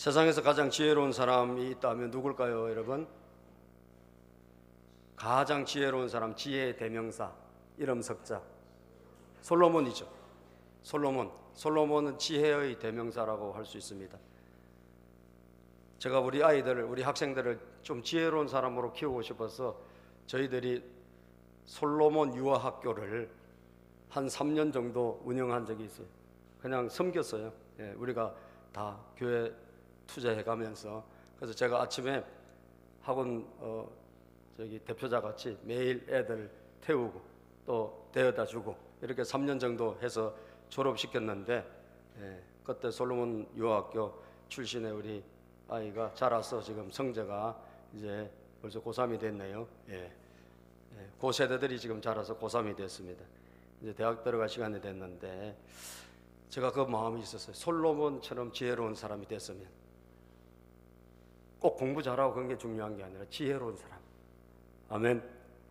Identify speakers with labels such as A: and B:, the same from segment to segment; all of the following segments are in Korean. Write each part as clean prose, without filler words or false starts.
A: 세상에서 가장 지혜로운 사람이 있다면 누굴까요, 여러분? 가장 지혜로운 사람, 지혜의 대명사, 이름 석자 솔로몬이죠. 솔로몬은 지혜의 대명사라고 할 수 있습니다. 제가 우리 아이들을, 우리 학생들을 좀 지혜로운 사람으로 키우고 싶어서 저희들이 솔로몬 유아학교를 한 3년 정도 운영한 적이 있어요. 그냥 섬겼어요. 우리가 다 교회 투자해 가면서. 그래서 제가 아침에 학원 대표자 같이 매일 애들 태우고 또 데려다 주고 이렇게 3년 정도 해서 졸업시켰는데, 그때 솔로몬 유아학교 출신의 우리 아이가 자라서 지금 성재가 이제 벌써 고3이 됐네요. 고 세대들이 지금 자라서 고3이 됐습니다. 이제 대학 들어갈 시간이 됐는데 제가 그 마음이 있었어요. 솔로몬처럼 지혜로운 사람이 됐으면, 꼭 공부 잘하고 그런 게 중요한 게 아니라 지혜로운 사람. 아멘.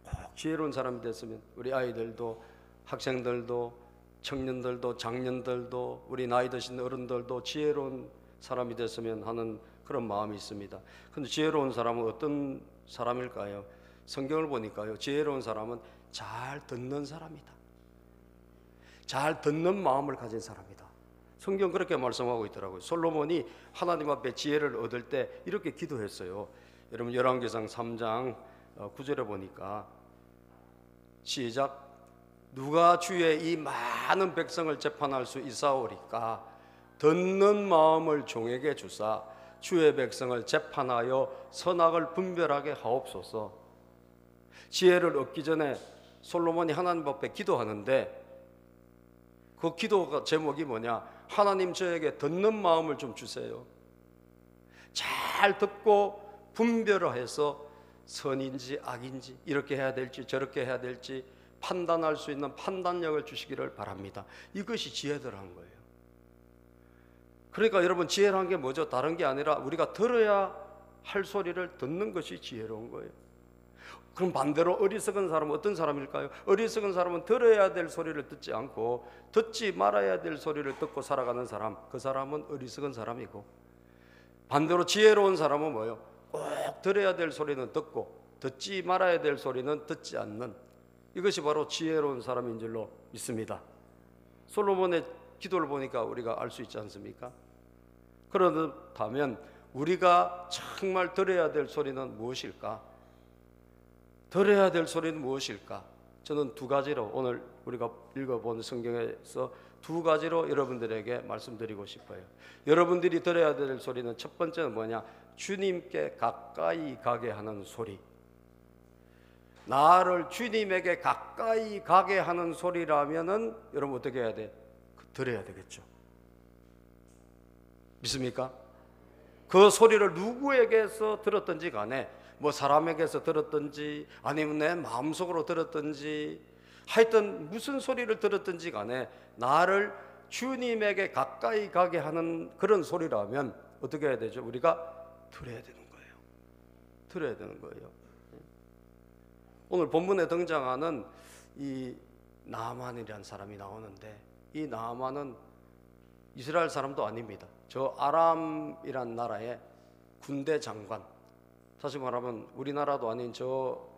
A: 꼭 지혜로운 사람이 됐으면 우리 아이들도, 학생들도, 청년들도, 장년들도, 우리 나이 드신 어른들도 지혜로운 사람이 됐으면 하는 그런 마음이 있습니다. 근데 지혜로운 사람은 어떤 사람일까요? 성경을 보니까요, 지혜로운 사람은 잘 듣는 사람이다. 잘 듣는 마음을 가진 사람이다. 성경 그렇게 말씀하고 있더라고요. 솔로몬이 하나님 앞에 지혜를 얻을 때 이렇게 기도했어요. 여러분 열왕기상 3장 9절에 보니까 시작. 누가 주의 이 많은 백성을 재판할 수 있사오리까? 듣는 마음을 종에게 주사 주의 백성을 재판하여 선악을 분별하게 하옵소서. 지혜를 얻기 전에 솔로몬이 하나님 앞에 기도하는데 그 기도 제목이 뭐냐? 하나님 저에게 듣는 마음을 좀 주세요. 잘 듣고 분별을 해서 선인지 악인지, 이렇게 해야 될지 저렇게 해야 될지 판단할 수 있는 판단력을 주시기를 바랍니다. 이것이 지혜더라는 거예요. 그러니까 여러분, 지혜라는 게 뭐죠? 다른 게 아니라 우리가 들어야 할 소리를 듣는 것이 지혜로운 거예요. 그럼 반대로 어리석은 사람은 어떤 사람일까요? 어리석은 사람은 들어야 될 소리를 듣지 않고 듣지 말아야 될 소리를 듣고 살아가는 사람, 그 사람은 어리석은 사람이고, 반대로 지혜로운 사람은 뭐예요? 꼭 들어야 될 소리는 듣고 듣지 말아야 될 소리는 듣지 않는, 이것이 바로 지혜로운 사람인 줄로 믿습니다. 솔로몬의 기도를 보니까 우리가 알 수 있지 않습니까? 그렇다면 우리가 정말 들어야 될 소리는 무엇일까? 들어야 될 소리는 무엇일까? 저는 두 가지로, 오늘 우리가 읽어본 성경에서 두 가지로 여러분들에게 말씀드리고 싶어요. 여러분들이 들어야 될 소리는, 첫 번째는 뭐냐? 주님께 가까이 가게 하는 소리. 나를 주님에게 가까이 가게 하는 소리라면은 여러분 어떻게 해야 돼? 들어야 되겠죠. 믿습니까? 그 소리를 누구에게서 들었든지 간에, 뭐 사람에게서 들었든지 아니면 내 마음속으로 들었든지, 하여튼 무슨 소리를 들었든지 간에 나를 주님에게 가까이 가게 하는 그런 소리라면 어떻게 해야 되죠? 우리가 들어야 되는 거예요. 들어야 되는 거예요. 오늘 본문에 등장하는 이 나아만이라는 사람이 나오는데, 이 나아만은 이스라엘 사람도 아닙니다. 저 아람이란 나라의 군대 장관, 다시 말하면 우리나라도 아닌 저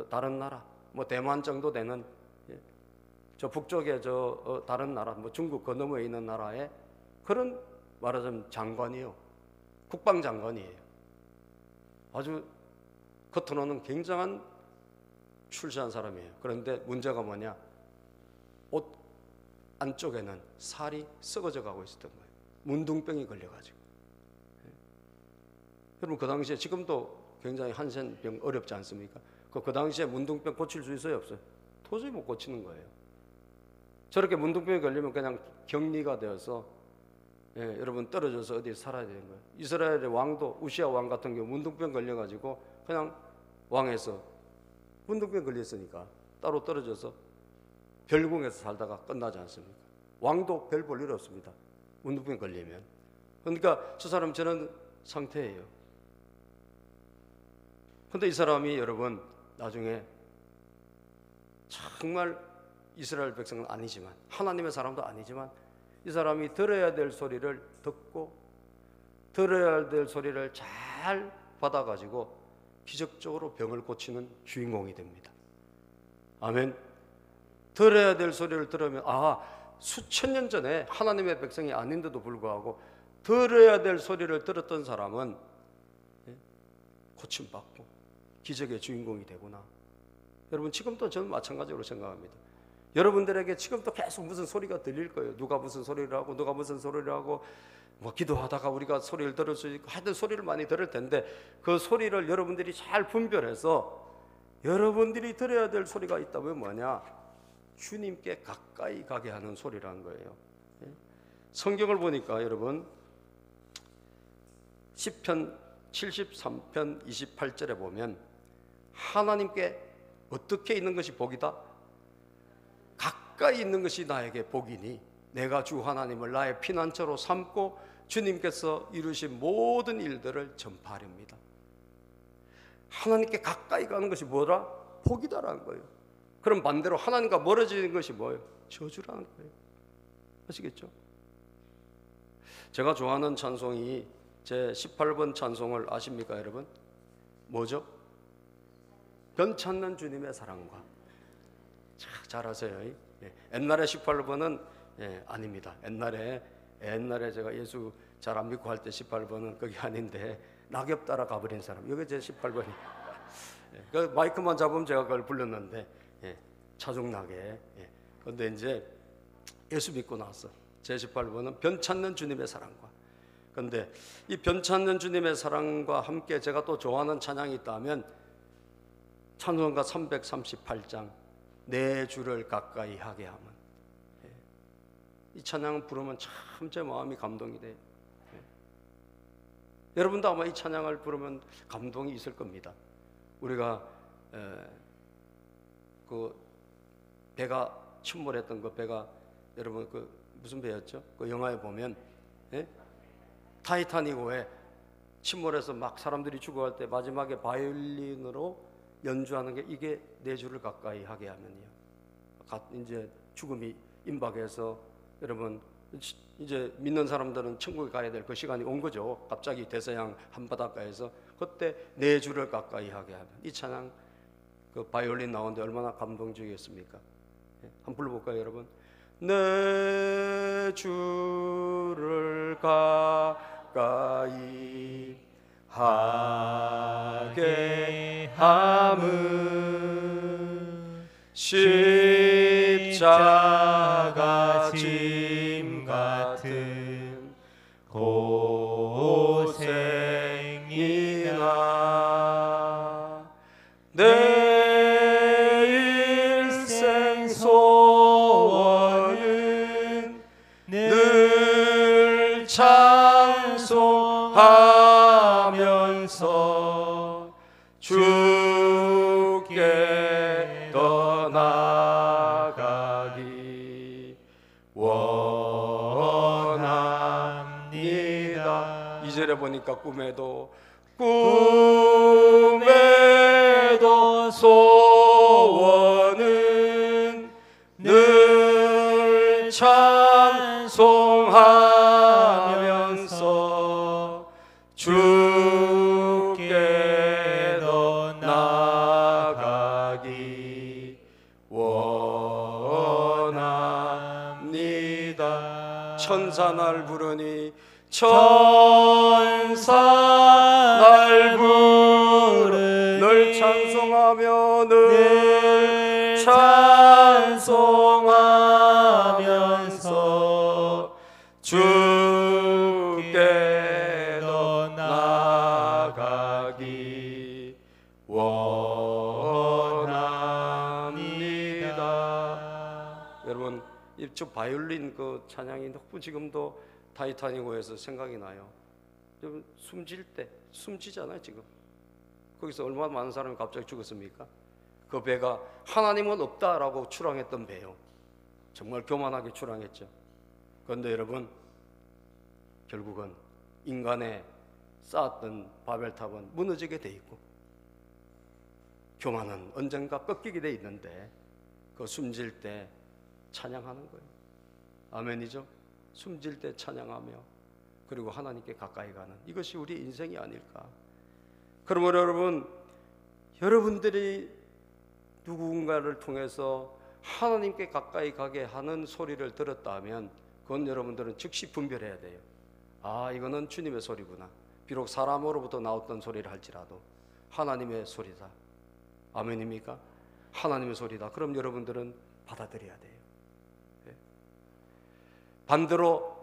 A: 다른 나라, 뭐 대만 정도 되는 저 북쪽에 저 다른 나라, 뭐 중국 건너에 있는 나라의 그런 말하자면 장관이요, 국방장관이에요. 아주 겉으로는 굉장한 출세한 사람이에요. 그런데 문제가 뭐냐? 옷 안쪽에는 살이 썩어져 가고 있었던 거예요. 문둥병이 걸려가지고. 여러분 그 당시에, 지금도 굉장히 한센병 어렵지 않습니까? 그 당시에 문둥병 고칠 수 있어요, 없어요? 도저히 못 고치는 거예요. 저렇게 문둥병이 걸리면 그냥 격리가 되어서, 여러분 떨어져서 어디에 살아야 되는 거예요. 이스라엘의 왕도, 우시아 왕 같은 경우 문둥병 걸려가지고 그냥 왕에서 문둥병 걸렸으니까 따로 떨어져서 별궁에서 살다가 끝나지 않습니까? 왕도 별 볼 일 없습니다, 문둥병 걸리면. 그러니까 저 사람 저런 상태예요. 근데 이 사람이 여러분 나중에 정말 이스라엘 백성은 아니지만, 하나님의 사람도 아니지만, 이 사람이 들어야 될 소리를 듣고 들어야 될 소리를 잘 받아가지고 기적적으로 병을 고치는 주인공이 됩니다. 아멘. 들어야 될 소리를 들으면 수천 년 전에 하나님의 백성이 아닌데도 불구하고 들어야 될 소리를 들었던 사람은 고침받고 기적의 주인공이 되구나. 여러분, 지금도 저는 마찬가지로 생각합니다. 여러분들에게 지금도 계속 무슨 소리가 들릴 거예요. 누가 무슨 소리를 하고 누가 무슨 소리를 하고, 기도하다가 우리가 소리를 들을 수 있고 하여튼 소리를 많이 들을 텐데, 그 소리를 여러분들이 잘 분별해서 여러분들이 들어야 될 소리가 있다면 뭐냐? 주님께 가까이 가게 하는 소리라는 거예요. 성경을 보니까 여러분, 시편 73편 28절에 보면 하나님께 어떻게 있는 것이 복이다? 가까이 있는 것이 나에게 복이니 내가 주 하나님을 나의 피난처로 삼고 주님께서 이루신 모든 일들을 전파하렵니다. 하나님께 가까이 가는 것이 뭐라? 복이다라는 거예요. 그럼 반대로 하나님과 멀어지는 것이 뭐예요? 저주라는 거예요. 아시겠죠? 제가 좋아하는 찬송이 제 18번 찬송을 아십니까 여러분? 뭐죠? 변찮는 주님의 사랑과. 잘 아세요. 옛날에 18번은 아닙니다. 옛날에 제가 예수 잘 안 믿고 할 때 18번은 그게 아닌데, 낙엽 따라 가버린 사람, 이게 제 18번이. 그 마이크만 잡으면 제가 그걸 불렀는데 차중나게. 그런데 이제 예수 믿고 나서 제 18번은 변찮는 주님의 사랑과. 그런데 이 변찮는 주님의 사랑과 함께 제가 또 좋아하는 찬양이 있다면 찬송가 338장 내 주를 가까이 하게 하면. 이 찬양을 부르면 참 제 마음이 감동이 돼요. 여러분도 아마 이 찬양을 부르면 감동이 있을 겁니다. 우리가 그 배가 침몰했던 그 배가, 여러분 그 무슨 배였죠? 그 영화에 보면 타이타닉호에 침몰해서 막 사람들이 죽어갈 때 마지막에 바이올린으로 연주하는 게 이게 내 주를 가까이 하게 하면요. 이제 죽음이 임박해서 여러분 이제 믿는 사람들은 천국에 가야 될 그 시간이 온 거죠. 갑자기 대서양 한바닷가에서 그때 내 주를 가까이 하게 하면. 이 찬양 그 바이올린 나오는데 얼마나 감동적이었습니까? 한번 불러볼까요 여러분? 내 주를 가까이 하게 함은 십자가 짐 같은 고생이나 내 일생 소원은 늘 찬송하면서 주께 떠나가기 원합니다. 2절에 보니까 꿈에도 소원은 늘 찬송하면서 주께 나가기 원합니다. 천사 날 부르니 천사 날 부르니 늘 찬송하며 늘 찬송하면서 주께 나가기 원합니다. 여러분, 저 바이올린 그 찬양이 너무 지금도 타이타닉호에서 생각이 나요. 여러분, 숨지잖아요 지금. 거기서 얼마나 많은 사람이 갑자기 죽었습니까? 그 배가 하나님은 없다라고 추랑했던 배요. 정말 교만하게 추랑했죠. 그런데 여러분, 결국은 인간의 쌓았던 바벨탑은 무너지게 돼 있고 교만은 언젠가 꺾이게 돼 있는데 그 숨질 때 찬양하는 거예요. 아멘이죠? 숨질 때 찬양하며 그리고 하나님께 가까이 가는 이것이 우리 인생이 아닐까. 그러므로 여러분, 여러분들이 누군가를 통해서 하나님께 가까이 가게 하는 소리를 들었다 하면 그건 여러분들은 즉시 분별해야 돼요. 아, 이거는 주님의 소리구나. 비록 사람으로부터 나왔던 소리를 할지라도 하나님의 소리다. 아멘입니까? 하나님의 소리다. 그럼 여러분들은 받아들여야 돼요. 반대로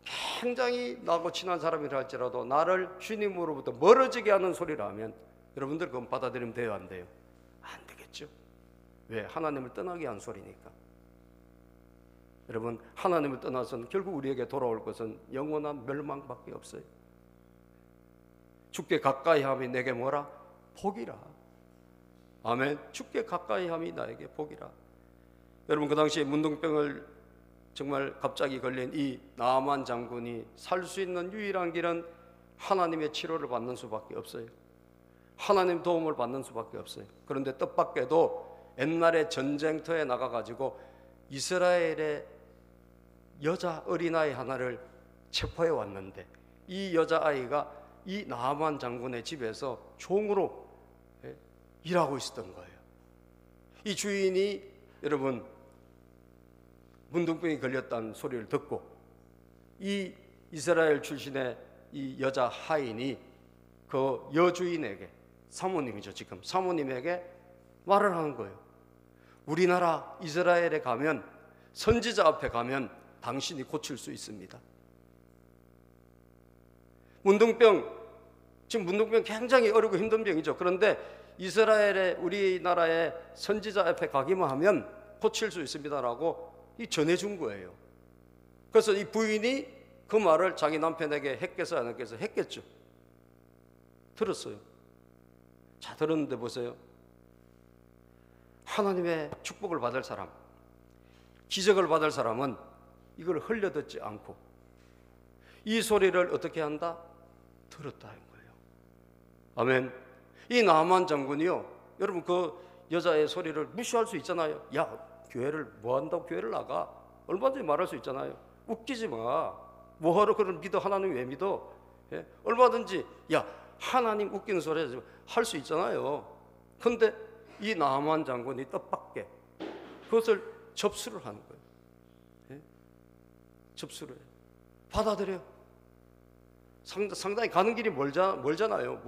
A: 굉장히 나하고 친한 사람이라 할지라도 나를 주님으로부터 멀어지게 하는 소리를 하면 여러분들 그건 받아들이면 돼요, 안 돼요? 안 되겠죠. 왜? 하나님을 떠나게 한 소리니까. 여러분, 하나님을 떠나서는 결국 우리에게 돌아올 것은 영원한 멸망밖에 없어요. 주께 가까이 함이 내게 뭐라? 복이라. 아멘. 주께 가까이 함이 나에게 복이라. 여러분, 그 당시에 문둥병을 정말 갑자기 걸린 이 나아만 장군이 살 수 있는 유일한 길은 하나님의 치료를 받는 수밖에 없어요. 하나님 도움을 받는 수밖에 없어요. 그런데 뜻밖에도 옛날에 전쟁터에 나가가지고 이스라엘의 여자 어린아이 하나를 체포해 왔는데 이 여자아이가 이 나아만 장군의 집에서 종으로 일하고 있었던 거예요. 이 주인이 여러분 문둥병이 걸렸다는 소리를 듣고 이 이스라엘 출신의 이 여자 하인이 그 여주인에게, 사모님이죠 지금, 사모님에게 말을 하는 거예요. 우리나라 이스라엘에 가면, 선지자 앞에 가면 당신이 고칠 수 있습니다. 문둥병, 지금 문둥병 굉장히 어렵고 힘든 병이죠. 그런데 이스라엘의, 우리나라의 선지자 앞에 가기만 하면 고칠 수 있습니다라고 이 전해준 거예요. 그래서 이 부인이 그 말을 자기 남편에게 했겠어요, 안 했겠어요? 했겠죠. 들었어요. 자, 들었는데 보세요. 하나님의 축복을 받을 사람, 기적을 받을 사람은 이걸 흘려듣지 않고 이 소리를 어떻게 한다? 들었다 한 거예요. 아멘. 이 나아만 장군이요, 여러분 그 여자의 소리를 무시할 수 있잖아요. 야, 교회를 뭐 한다고 교회를 나가? 얼마든지 말할 수 있잖아요. 웃기지 마. 뭐하러 그걸 믿어? 하나님 왜 믿어? 예? 얼마든지 야, 하나님 웃기는 소리 할 수 있잖아요. 근데 이 나아만 장군이 뜻밖의 그것을 접수를 하는 거예요. 예? 접수를 해요. 받아들여요. 상당히 가는 길이 멀잖아요.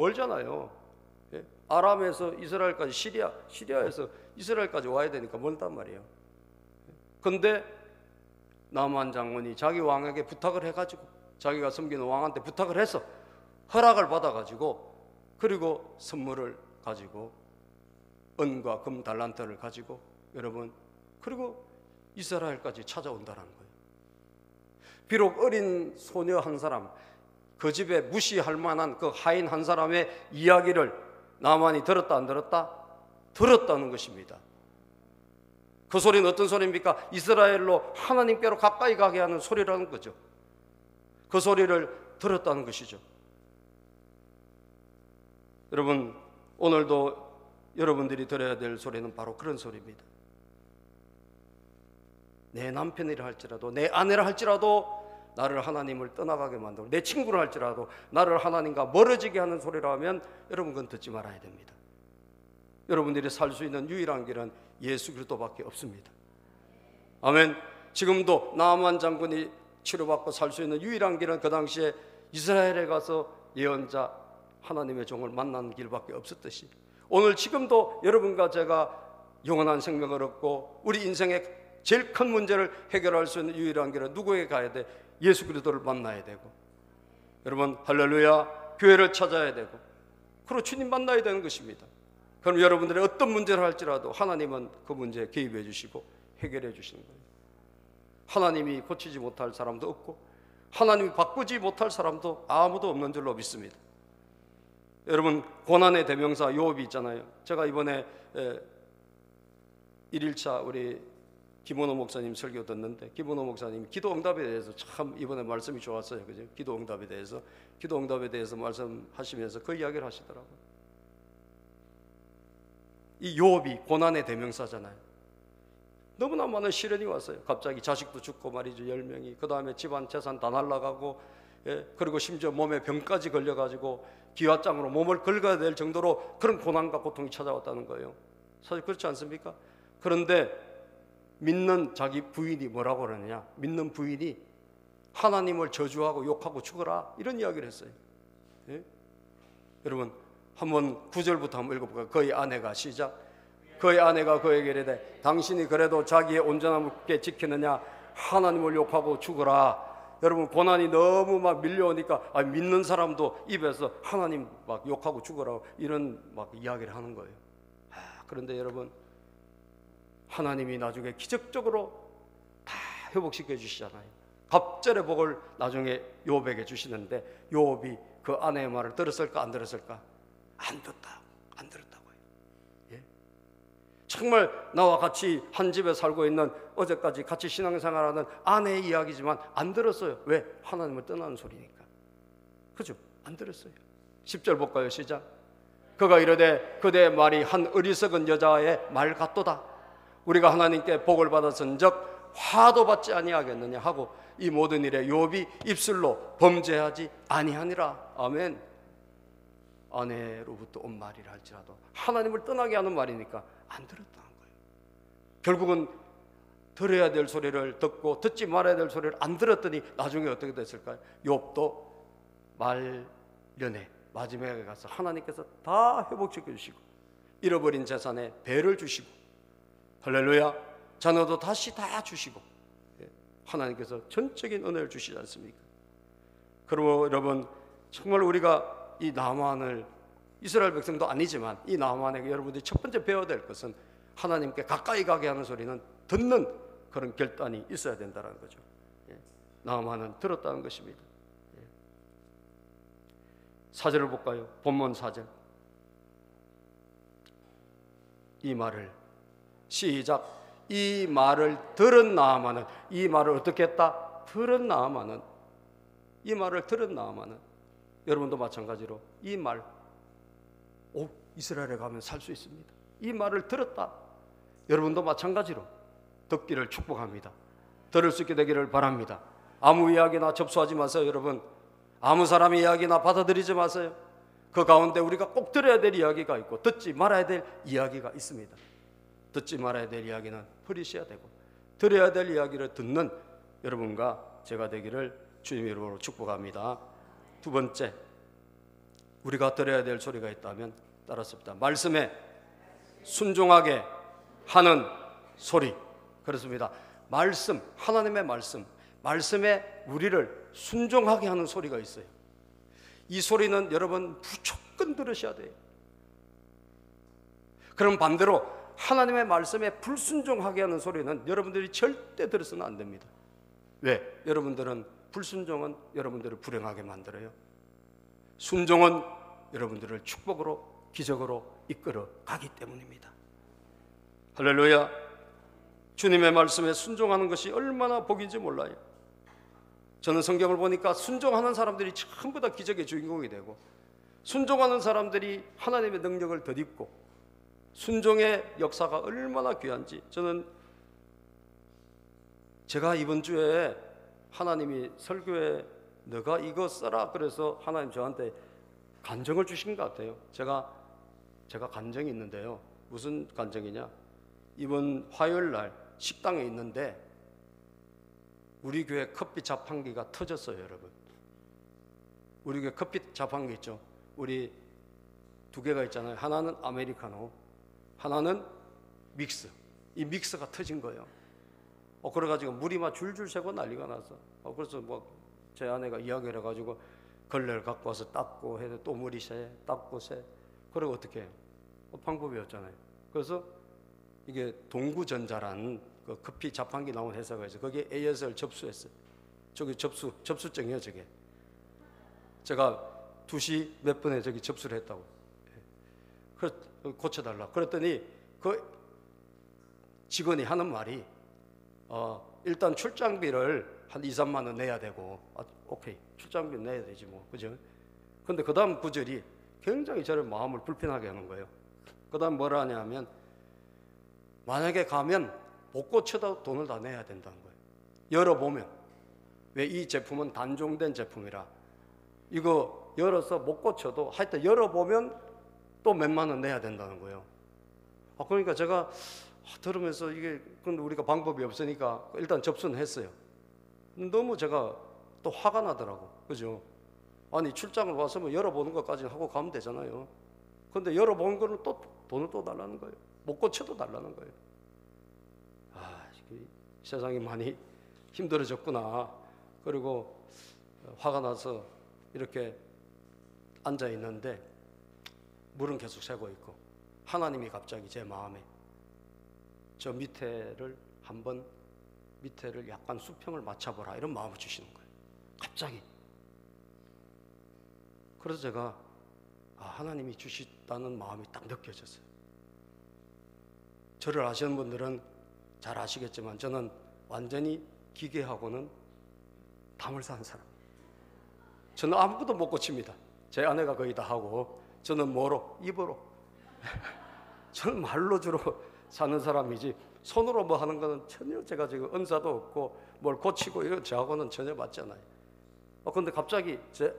A: 예? 아람에서 이스라엘까지, 시리아에서 이스라엘까지 와야 되니까 멀단 말이에요. 근데 나아만 장군이 자기 왕에게 부탁을 해가지고, 자기가 섬기는 왕한테 부탁을 해서 허락을 받아가지고, 그리고 선물을 가지고 은과 금 달란트를 가지고 여러분, 그리고 이스라엘까지 찾아온다는 거예요. 비록 어린 소녀 한 사람, 그 집에 무시할 만한 그 하인 한 사람의 이야기를 나만이 들었다 안 들었다? 들었다는 것입니다. 그 소리는 어떤 소리입니까? 이스라엘로 하나님께로 가까이 가게 하는 소리라는 거죠. 그 소리를 들었다는 것이죠. 여러분, 오늘도 여러분들이 들어야 될 소리는 바로 그런 소리입니다. 내 남편이라 할지라도, 내 아내라 할지라도 나를 하나님을 떠나가게 만들고, 내 친구라 할지라도 나를 하나님과 멀어지게 하는 소리라 하면 여러분 그건 듣지 말아야 됩니다. 여러분들이 살 수 있는 유일한 길은 예수 그리스도밖에 없습니다. 아멘. 지금도 나아만 장군이 치료받고 살 수 있는 유일한 길은 그 당시에 이스라엘에 가서 예언자 하나님의 종을 만나는 길밖에 없었듯이, 오늘 지금도 여러분과 제가 영원한 생명을 얻고 우리 인생의 제일 큰 문제를 해결할 수 있는 유일한 길은 누구에게 가야 돼? 예수 그리스도를 만나야 되고, 여러분 할렐루야, 교회를 찾아야 되고, 그리고 주님 만나야 되는 것입니다. 그럼 여러분들이 어떤 문제를 할지라도 하나님은 그 문제에 개입해 주시고 해결해 주시는 거예요. 하나님이 고치지 못할 사람도 없고 하나님이 바꾸지 못할 사람도 아무도 없는 줄로 믿습니다. 여러분, 고난의 대명사 요업이 있잖아요. 제가 이번에 1일차 우리 김원호 목사님 설교 듣는데, 김원호 목사님 기도 응답에 대해서 참 이번에 말씀이 좋았어요. 그죠? 기도 응답에 대해서 말씀하시면서 그 이야기를 하시더라고요. 이 요업이 고난의 대명사잖아요. 너무나 많은 시련이 왔어요. 갑자기 자식도 죽고 말이죠, 10명이. 그 다음에 집안 재산 다 날라가고, 그리고 심지어 몸에 병까지 걸려가지고 기와장으로 몸을 긁어야 될 정도로 그런 고난과 고통이 찾아왔다는 거예요. 사실 그렇지 않습니까? 그런데 믿는 자기 부인이 뭐라고 그러느냐, 믿는 부인이 하나님을 저주하고 욕하고 죽어라, 이런 이야기를 했어요. 여러분 한번 9절부터 한번 읽어볼까요? 그의 아내가, 시작. 그의 아내가 그에게 이르되 당신이 그래도 자기의 온전함을 지키느냐, 하나님을 욕하고 죽어라. 여러분 고난이 너무 막 밀려오니까 믿는 사람도 입에서 하나님 막 욕하고 죽어라, 이런 막 이야기를 하는 거예요. 그런데 여러분 하나님이 나중에 기적적으로 다 회복시켜 주시잖아요. 갑절의 복을 나중에 욥에게 주시는데 욥이 그 아내의 말을 들었을까 안 들었을까? 안 들었다고요. 예? 정말 나와 같이 한 집에 살고 있는, 어제까지 같이 신앙생활하는 아내의 이야기지만 안 들었어요. 왜? 하나님을 떠나는 소리니까. 그죠? 안 들었어요. 10절 볼까요? 시작. 그가 이르되 그대의 말이 한 어리석은 여자의 말 같도다. 우리가 하나님께 복을 받았은즉 화도 받지 아니하겠느냐 하고 이 모든 일에 욥이 입술로 범죄하지 아니하니라. 아멘. 아내로부터 온 말이라 할지라도 하나님을 떠나게 하는 말이니까 안 들었다는 거예요. 결국은 들어야 될 소리를 듣고 듣지 말아야 될 소리를 안 들었더니 나중에 어떻게 됐을까요? 욥도 말년에 마지막에 가서 하나님께서 다 회복시켜 주시고 잃어버린 재산에 배를 주시고, 할렐루야, 자녀도 다시 다 주시고, 하나님께서 전적인 은혜를 주시지 않습니까? 그러므로 여러분 정말 우리가 이 나만을, 이스라엘 백성도 아니지만 이 나만에게 여러분들이 첫 번째 배워야 될 것은 하나님께 가까이 가게 하는 소리는 듣는 그런 결단이 있어야 된다는 거죠. 나만은 들었다는 것입니다. 4절을 볼까요? 본문 4절. 이 말을, 시작. 이 말을 들은 나아만은, 이 말을 어떻게 했다? 들은 나아만은, 이 말을 들은 나아만은, 여러분도 마찬가지로 이 말, 이스라엘에 가면 살 수 있습니다. 이 말을 들었다. 여러분도 마찬가지로 듣기를 축복합니다. 들을 수 있게 되기를 바랍니다. 아무 이야기나 접수하지 마세요. 여러분 아무 사람의 이야기나 받아들이지 마세요. 그 가운데 우리가 꼭 들어야 될 이야기가 있고 듣지 말아야 될 이야기가 있습니다. 듣지 말아야 될 이야기는 버리셔야 되고 들어야 될 이야기를 듣는 여러분과 제가 되기를 주님의 이름으로 축복합니다. 두 번째, 우리가 들어야 될 소리가 있다면 따랐습니다. 말씀에 순종하게 하는 소리. 그렇습니다. 말씀, 하나님의 말씀, 말씀에 우리를 순종하게 하는 소리가 있어요. 이 소리는 여러분 무조건 들으셔야 돼요. 그럼 반대로 하나님의 말씀에 불순종하게 하는 소리는 여러분들이 절대 들어서는 안 됩니다. 왜? 여러분들은 불순종은 여러분들을 불행하게 만들어요. 순종은 여러분들을 축복으로, 기적으로 이끌어 가기 때문입니다. 할렐루야. 주님의 말씀에 순종하는 것이 얼마나 복인지 몰라요. 저는 성경을 보니까 순종하는 사람들이 전부 다 기적의 주인공이 되고, 순종하는 사람들이 하나님의 능력을 덧입고, 순종의 역사가 얼마나 귀한지. 저는 제가 이번 주에 하나님이 설교에 너가 이거 써라 그래서 하나님 저한테 간정을 주신 것 같아요. 제가 간정이 있는데요. 무슨 간정이냐? 이번 화요일 날 식당에 있는데 우리 교회 커피 자판기가 터졌어요. 여러분, 우리 교회 커피 자판기 있죠? 우리 두 개가 있잖아요. 하나는 아메리카노, 하나는 믹스. 이 믹스가 터진 거예요. 그래가지고 물이 막 줄줄 새고 난리가 났어. 그래서 뭐 제 아내가 이야기를 해가지고 걸레를 갖고 와서 닦고 해도 또 물이 새, 닦고 새. 그리고 어떻게 해요? 방법이 없잖아요. 그래서 이게 동구전자라는 그 커피 자판기 나온 회사가 있어요. 거기에 AS를 접수했어요. 저기 접수증이에요. 저게 제가 2시 몇 분에 저기 접수를 했다고. 그래서 고쳐달라. 그랬더니 그 직원이 하는 말이 일단 출장비를 한 2, 3만 원 내야 되고, 오케이, 출장비 내야 되지 뭐, 그죠? 근데 그 다음 구절이 굉장히 저를 마음을 불편하게 하는 거예요. 그 다음 뭐라 하냐면, 만약에 가면 못 고쳐도 돈을 다 내야 된다는 거예요. 열어보면, 왜 이 제품은 단종된 제품이라 이거 열어서 못 고쳐도 하여튼 열어보면 또 몇만 원 내야 된다는 거예요. 그러니까 제가 들으면서 이게 근데 우리가 방법이 없으니까 일단 접수는 했어요. 너무 제가 또 화가 나더라고. 그죠? 아니 출장을 와서 뭐 열어보는 것까지 하고 가면 되잖아요. 근데 열어본 거는 또 돈을 또 달라는 거예요. 못 고쳐도 달라는 거예요. 세상이 많이 힘들어졌구나. 그리고 화가 나서 이렇게 앉아 있는데 물은 계속 새고 있고 하나님이 갑자기 제 마음에 저 밑에를 약간 수평을 맞춰보라 이런 마음을 주시는 거예요. 갑자기. 그래서 제가 하나님이 주시다는 마음이 딱 느껴졌어요. 저를 아시는 분들은 잘 아시겠지만 저는 완전히 기계하고는 담을 쌓은 사람이에요. 저는 아무것도 못 고칩니다. 제 아내가 거의 다 하고 저는 뭐로? 입으로. 저는 말로 주로 사는 사람이지 손으로 뭐 하는 거는 전혀 제가 지금 은사도 없고 뭘 고치고 이런 저하고는 전혀 맞지 않아요. 근데 갑자기 제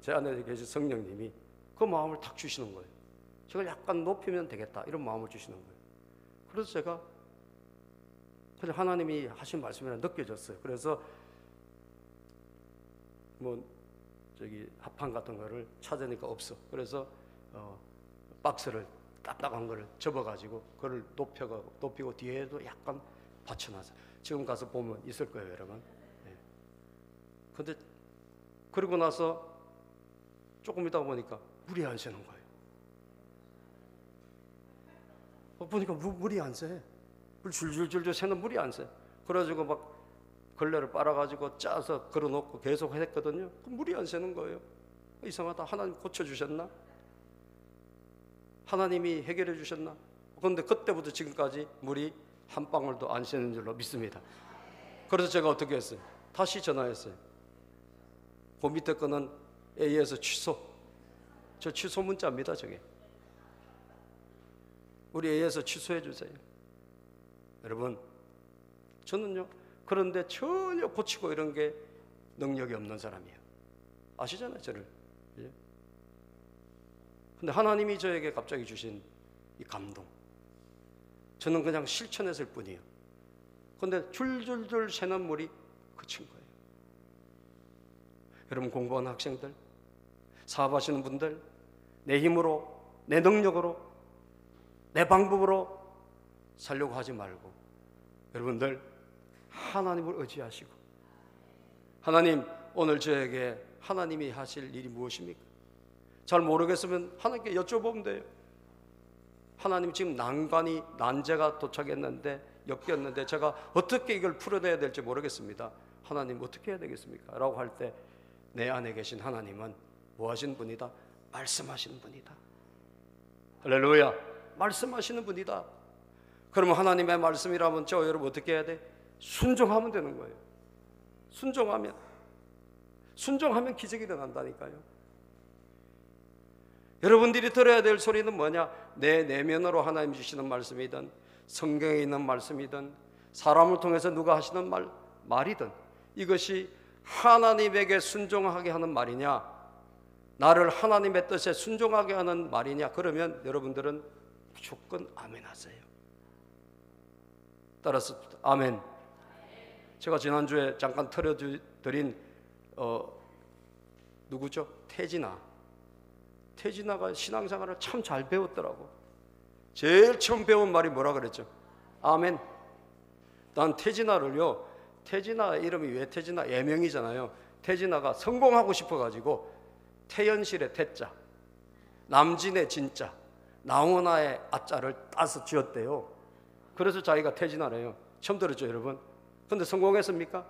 A: 안에 계신 성령님이 그 마음을 탁 주시는 거예요. 저걸 약간 높이면 되겠다 이런 마음을 주시는 거예요. 그래서 제가 그냥 하나님이 하신 말씀이라 느껴졌어요. 그래서 합판 같은 거를 찾으니까 없어. 그래서 박스를 딱딱한 거를 접어가지고 그걸 높이고 뒤에도 약간 받쳐놨어요. 지금 가서 보면 있을 거예요, 여러분. 근데 그러고 나서 조금 있다가 보니까 물이 안 새는 거예요. 보니까 물이 안 새. 물 줄줄줄줄 새는 물이 안 새. 그래가지고 막 걸레를 빨아가지고 짜서 걸어놓고 계속 했거든요. 물이 안 새는 거예요. 이상하다. 하나님 고쳐주셨나? 하나님이 해결해 주셨나? 그런데 그때부터 지금까지 물이 한 방울도 안 새는 줄로 믿습니다. 그래서 제가 어떻게 했어요? 다시 전화했어요. 그 밑에 거는 A에서 취소. 저 취소 문자입니다, 저게. 우리 A에서 취소해 주세요. 여러분, 저는요, 그런데 전혀 고치고 이런 게 능력이 없는 사람이에요. 아시잖아요, 저를. 예? 근데 하나님이 저에게 갑자기 주신 이 감동. 저는 그냥 실천했을 뿐이에요. 근데 줄줄줄 새는 물이 그친 거예요. 여러분, 공부하는 학생들, 사업하시는 분들, 내 힘으로, 내 능력으로, 내 방법으로 살려고 하지 말고 여러분들 하나님을 의지하시고 하나님, 오늘 저에게 하나님이 하실 일이 무엇입니까? 잘 모르겠으면 하나님께 여쭤보면 돼요. 하나님, 지금 난제가 도착했는데 엮였는데 제가 어떻게 이걸 풀어내야 될지 모르겠습니다. 하나님, 어떻게 해야 되겠습니까? 라고 할 때 내 안에 계신 하나님은 뭐 하신 분이다? 말씀하시는 분이다. 할렐루야. 말씀하시는 분이다. 그러면 하나님의 말씀이라면 저 여러분 어떻게 해야 돼? 순종하면 되는 거예요. 순종하면 기적이 일어난다니까요. 여러분들이 들어야 될 소리는 뭐냐? 내 내면으로 하나님 주시는 말씀이든 성경에 있는 말씀이든 사람을 통해서 누가 하시는 말이든 이것이 하나님에게 순종하게 하는 말이냐, 나를 하나님의 뜻에 순종하게 하는 말이냐, 그러면 여러분들은 무조건 아멘 하세요. 따라서 아멘. 제가 지난주에 잠깐 틀어드린 누구죠? 태진아가 신앙생활을 참 잘 배웠더라고. 제일 처음 배운 말이 뭐라 그랬죠? 아멘. 난 태진아 이름이 왜 태진아? 예명이잖아요. 태진아가 성공하고 싶어가지고 태연실의 태자, 남진의 진자, 나훈아의 아자를 따서 지었대요. 그래서 자기가 태진아래요. 처음 들었죠, 여러분? 근데 성공했습니까?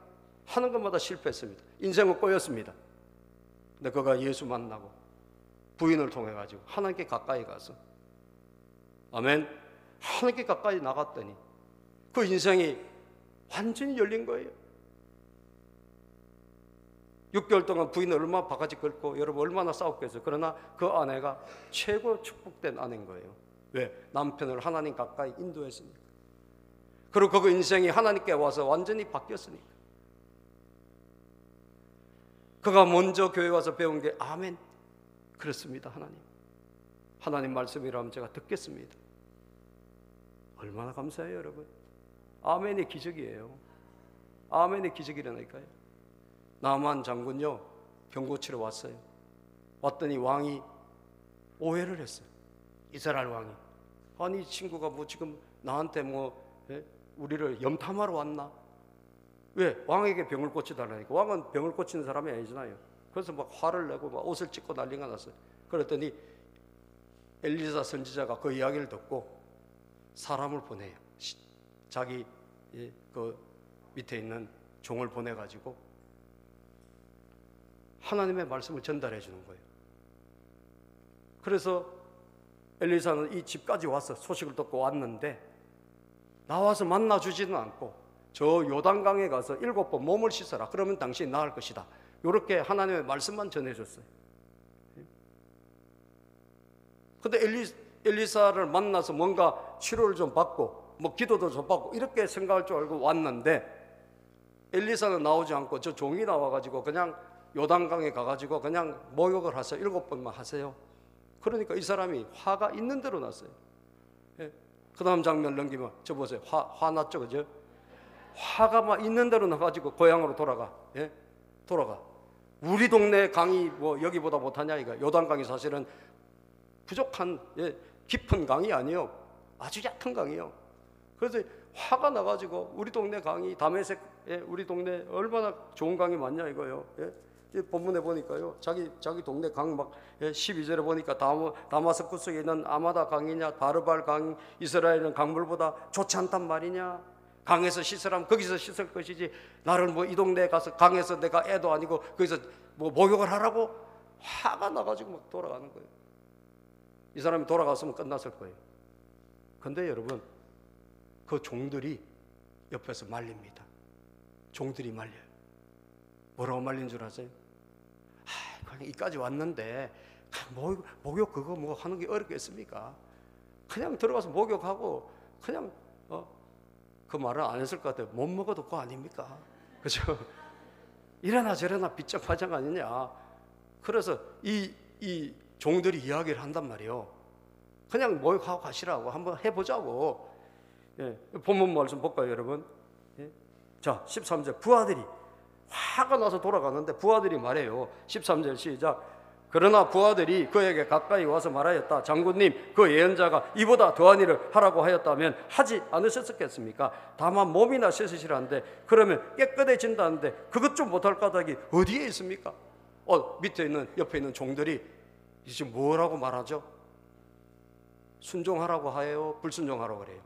A: 하는 것마다 실패했습니다. 인생은 꼬였습니다. 근데 그가 예수 만나고 부인을 통해 가지고 하나님께 가까이 가서 아멘. 하나님께 가까이 나갔더니 그 인생이 완전히 열린 거예요. 6개월 동안 부인을 얼마나 바가지 긁고 여러분 얼마나 싸웠겠어요. 그러나 그 아내가 최고 축복된 아내인 거예요. 왜? 남편을 하나님 가까이 인도했으니까. 그리고 그 인생이 하나님께 와서 완전히 바뀌었으니까. 그가 먼저 교회 와서 배운 게 아멘. 그렇습니다. 하나님 말씀이라면 제가 듣겠습니다. 얼마나 감사해요, 여러분. 아멘이 기적이에요. 아멘이 기적이라니까요. 나만 장군요, 병 고치러 왔어요. 왔더니 왕이 오해를 했어요. 이스라엘 왕이. 아니, 이 친구가 뭐 지금 나한테 우리를 염탐하러 왔나? 왜? 왕에게 병을 고치달라니까. 왕은 병을 고치는 사람이 아니잖아요. 그래서 막 화를 내고 막 옷을 찢고 난리가 났어요. 그랬더니 엘리사 선지자가 그 이야기를 듣고 사람을 보내요. 자기 그 밑에 있는 종을 보내가지고 하나님의 말씀을 전달해 주는 거예요. 그래서 엘리사는 이 집까지 와서 소식을 듣고 왔는데 나와서 만나주지는 않고 저 요단강에 가서 7번 몸을 씻어라. 그러면 당신이 나을 것이다. 이렇게 하나님의 말씀만 전해줬어요. 근데 엘리사를 만나서 뭔가 치료를 좀 받고 뭐 기도도 좀 받고 이렇게 생각할 줄 알고 왔는데 엘리사는 나오지 않고 저 종이 나와가지고 그냥 요단강에 가가지고 그냥 목욕을 하세요. 7번만 하세요. 그러니까 이 사람이 화가 있는 대로 났어요. 예. 그 다음 장면 넘기면 저 보세요. 화 났죠, 그죠? 화가 막 있는 대로 나가지고 고향으로 돌아가. 예? 돌아가. 우리 동네 강이 뭐 여기보다 못하냐 이거. 요단강이 사실은 부족한 깊은 강이 아니에요. 아주 얕은 강이에요. 그래서 화가 나가지고 우리 동네 강이 다메섹, 우리 동네 얼마나 좋은 강이 많냐 이거요. 본문에 보니까요. 자기 동네 강 막 12절에 보니까 다마스쿠스에 있는 아마다 강이냐 바르발 강 이스라엘은 강물보다 좋지 않단 말이냐. 강에서 씻으라면 거기서 씻을 것이지 나를 뭐 이 동네에 가서 강에서 내가 애도 아니고 거기서 뭐 목욕을 하라고 화가 나가지고 막 돌아가는 거예요. 이 사람이 돌아갔으면 끝났을 거예요. 근데 여러분 그 종들이 옆에서 말립니다. 종들이 말려요. 뭐라고 말린 줄 아세요? 그냥 이까지 왔는데 목욕 그거 뭐 하는 게 어렵겠습니까? 그냥 들어가서 목욕하고 그냥 그 말은 안 했을 것 같아요. 못 먹어도 그거 아닙니까? 그죠? 이래나 저래나 빗장파장 아니냐. 그래서 이 종들이 이야기를 한단 말이에요. 그냥 목욕하고 가시라고 한번 해보자고. 본문 말씀 볼까요, 여러분? 자, 13절 부하들이 화가 나서 돌아가는데 부하들이 말해요. 13절 시작. 그러나 부하들이 그에게 가까이 와서 말하였다. 장군님, 그 예언자가 이보다 더한 일을 하라고 하였다면 하지 않으셨겠습니까? 다만 몸이나 씻으시라는데 그러면 깨끗해진다는데 그것 좀 못할 까닭이 어디에 있습니까? 밑에 있는 옆에 있는 종들이 지금 뭐라고 말하죠? 순종하라고 하요, 불순종하라고 그래요.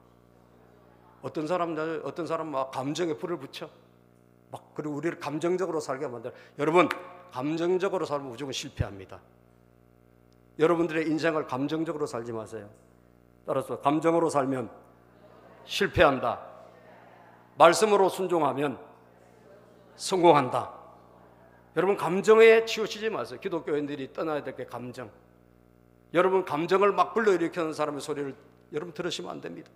A: 어떤 사람 막 감정에 불을 붙여 막 그리고 우리를 감정적으로 살게 만들어. 여러분 감정적으로 살면 무조건 실패합니다. 여러분들의 인생을 감정적으로 살지 마세요. 따라서 감정으로 살면 실패한다. 말씀으로 순종하면 성공한다. 여러분 감정에 치우치지 마세요. 기독교인들이 떠나야 될 게 감정. 여러분 감정을 막 불러일으키는 사람의 소리를 여러분 들으시면 안 됩니다.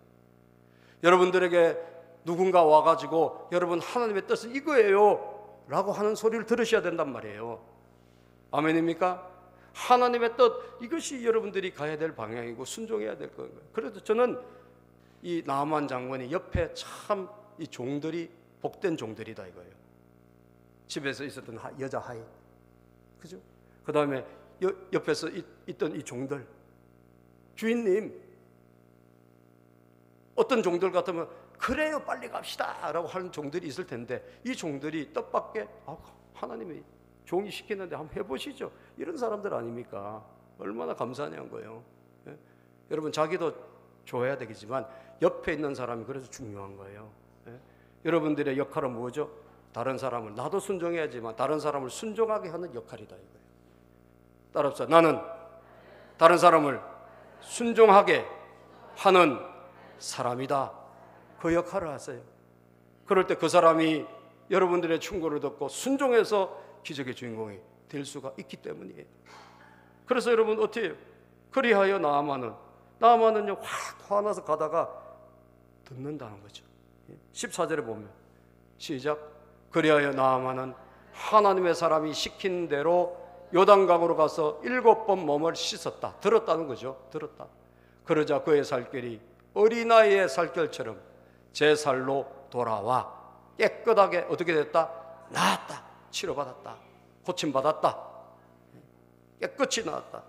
A: 여러분들에게 누군가 와가지고 여러분 하나님의 뜻은 이거예요 라고 하는 소리를 들으셔야 된단 말이에요. 아멘입니까? 하나님의 뜻 이것이 여러분들이 가야 될 방향이고 순종해야 될 거예요. 그래도 저는 이 나만 장군이 옆에 참 이 종들이 복된 종들이다 이거예요. 집에서 있었던 여자 하인, 그죠? 그 다음에 옆에서 있던 이 종들, 주인님, 어떤 종들 같으면 그래요 빨리 갑시다 라고 하는 종들이 있을 텐데 이 종들이 뜻밖의 하나님이 종이 시키는데 한번 해보시죠 이런 사람들 아닙니까? 얼마나 감사하냐는 거예요. 여러분 자기도 좋아야 되겠지만 옆에 있는 사람이 그래서 중요한 거예요. 여러분들의 역할은 뭐죠? 다른 사람을 나도 순종해야지만 다른 사람을 순종하게 하는 역할이다 이거예요. 따라서 나는 다른 사람을 순종하게 하는 사람이다. 그 역할을 하세요. 그럴 때 그 사람이 여러분들의 충고를 듣고 순종해서 기적의 주인공이 될 수가 있기 때문이에요. 그래서 여러분 어떻게 해요? 그리하여 나아만은요 확 화나서 가다가 듣는다는 거죠. 14절에 보면 시작. 그리하여 나아만은 하나님의 사람이 시킨 대로 요단강으로 가서 7번 몸을 씻었다. 들었다는 거죠. 들었다. 그러자 그의 살결이 어린아이의 살결처럼 제 살로 돌아와 깨끗하게 어떻게 됐다? 나았다. 치료받았다. 고침받았다. 깨끗이 나았다.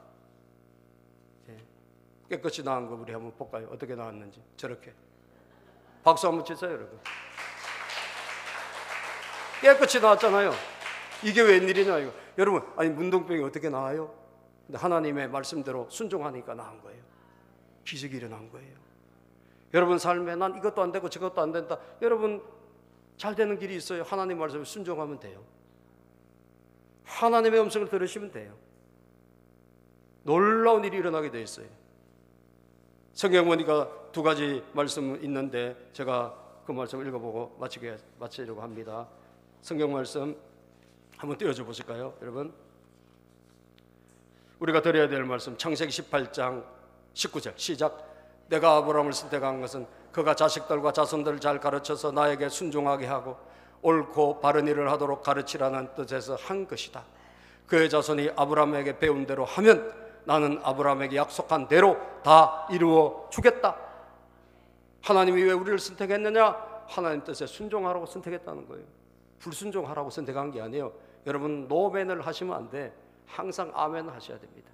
A: 깨끗이 나은 거 우리 한번 볼까요? 어떻게 나왔는지. 저렇게 박수 한번 치세요, 여러분. 깨끗이 나왔잖아요. 이게 웬일이냐 이거. 여러분, 아니 문둥병이 어떻게 나와요? 근데 하나님의 말씀대로 순종하니까 나은 거예요. 기적이 일어난 거예요. 여러분 삶에 난 이것도 안 되고 저것도 안 된다. 여러분 잘 되는 길이 있어요. 하나님 말씀에 순종하면 돼요. 하나님의 음성을 들으시면 돼요. 놀라운 일이 일어나게 돼 있어요. 성경 보니까 2가지 말씀 있는데 제가 그 말씀을 읽어보고 마치려고 합니다. 성경 말씀 한번 띄워줘 보실까요, 여러분? 우리가 드려야 될 말씀 창세기 18장 19절 시작. 내가 아브라함을 선택한 것은 그가 자식들과 자손들을 잘 가르쳐서 나에게 순종하게 하고 옳고 바른 일을 하도록 가르치라는 뜻에서 한 것이다. 그의 자손이 아브라함에게 배운 대로 하면 나는 아브라함에게 약속한 대로 다 이루어 주겠다. 하나님이 왜 우리를 선택했느냐? 하나님 뜻에 순종하라고 선택했다는 거예요. 불순종하라고 선택한 게 아니에요. 여러분 노멘을 하시면 안 돼. 항상 아멘 하셔야 됩니다.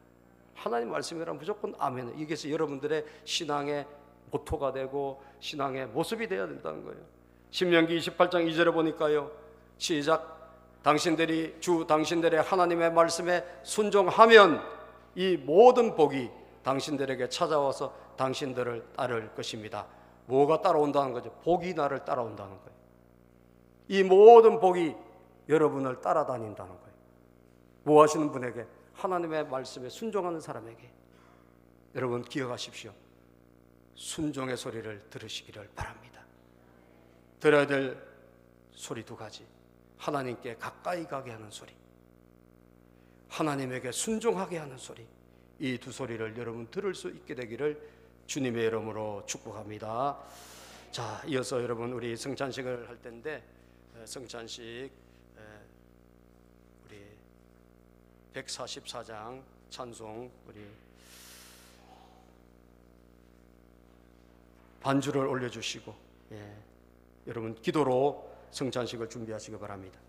A: 하나님 말씀이란 무조건 아멘. 이게 여러분들의 신앙의 모토가 되고 신앙의 모습이 되어야 된다는 거예요. 신명기 28장 2절에 보니까요. 시작. 당신들이 당신들의 하나님의 말씀에 순종하면 이 모든 복이 당신들에게 찾아와서 당신들을 따를 것입니다. 뭐가 따라온다는 거죠? 복이 나를 따라온다는 거예요. 이 모든 복이 여러분을 따라다닌다는 거예요. 뭐 하시는 분에게? 하나님의 말씀에 순종하는 사람에게. 여러분 기억하십시오. 순종의 소리를 들으시기를 바랍니다. 들어야 될 소리 2가지. 하나님께 가까이 가게 하는 소리, 하나님에게 순종하게 하는 소리. 이 2 소리를 여러분 들을 수 있게 되기를 주님의 이름으로 축복합니다. 자, 이어서 여러분 우리 성찬식을 할 텐데 성찬식 우리 144장 찬송 우리 반주를 올려주시고 여러분 기도로 성찬식을 준비하시기 바랍니다.